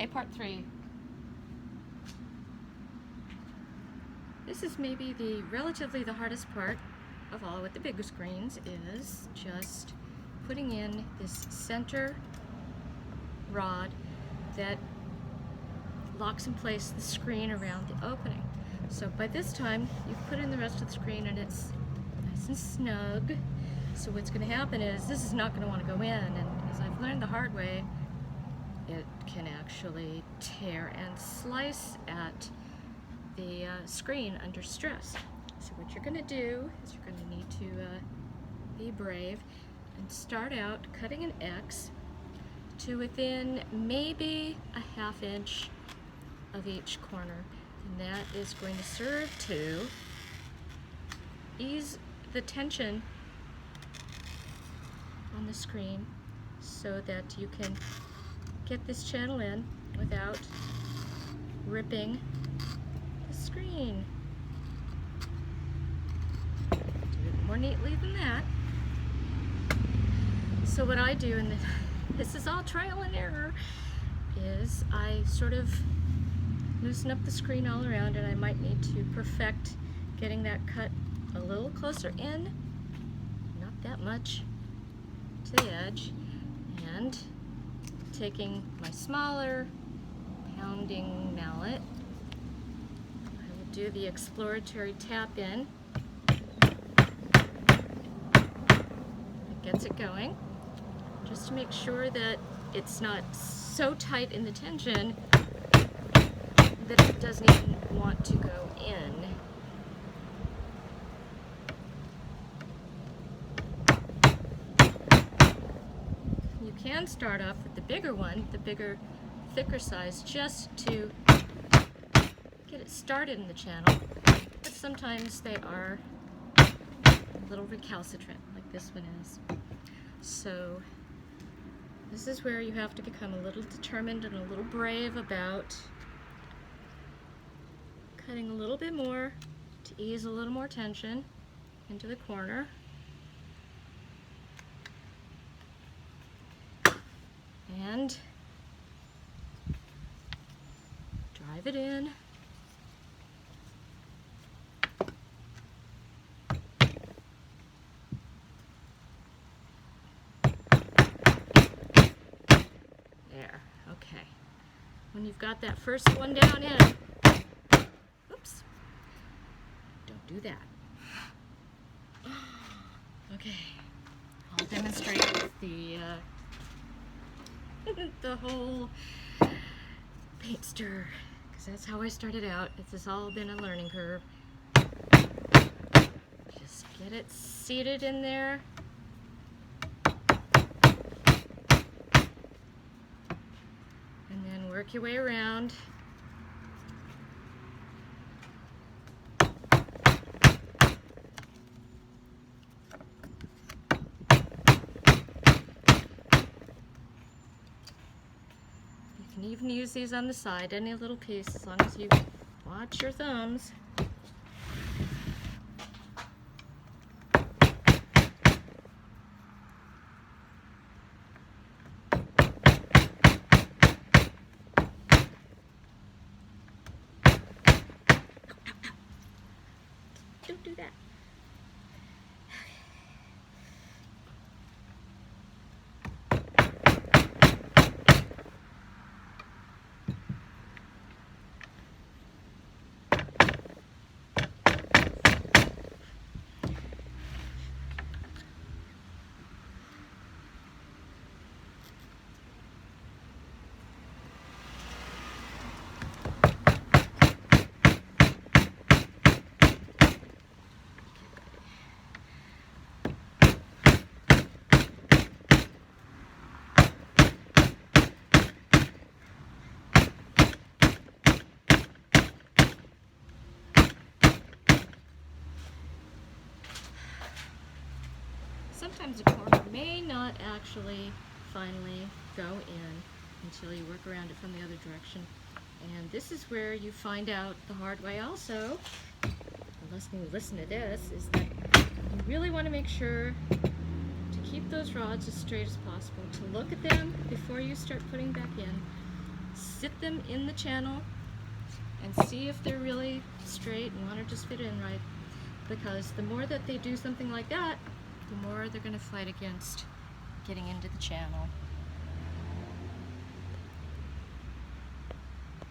Okay, part 3. This is maybe relatively the hardest part of all with the bigger screens, is just putting in this center rod that locks in place the screen around the opening. So by this time, you've put in the rest of the screen and it's nice and snug. So what's going to happen is this is not going to want to go in, and as I've learned the hard way, it can actually tear and slice at the screen under stress. So what you're going to do is you're going to need to be brave and start out cutting an X to within maybe a ½ inch of each corner, and that is going to serve to ease the tension on the screen so that you can get this channel in without ripping the screen. Do it more neatly than that. So what I do, and this is all trial and error, is I sort of loosen up the screen all around, and I might need to perfect getting that cut a little closer in, not that much, to the edge, and taking my smaller pounding mallet, I will do the exploratory tap in. It gets it going, just to make sure that it's not so tight in the tension that it doesn't even want to go in. You can start off with the bigger one, the bigger, thicker size, just to get it started in the channel, but sometimes they are a little recalcitrant, like this one is. So this is where you have to become a little determined and a little brave about cutting a little bit more to ease a little more tension into the corner. And drive it in. There, okay. When you've got that first one down in, oops, don't do that. Okay, I'll demonstrate the whole paint stir, because that's how I started out. This has all been a learning curve. Just get it seated in there. And then work your way around. You can even use these on the side, any little piece, as long as you watch your thumbs. Don't do that. Sometimes a corner may not actually finally go in until you work around it from the other direction. And this is where you find out the hard way also, unless you listen to this, is that you really want to make sure to keep those rods as straight as possible, to look at them before you start putting back in, sit them in the channel and see if they're really straight and want to just fit in right. Because the more that they do something like that, the more they're going to fight against getting into the channel.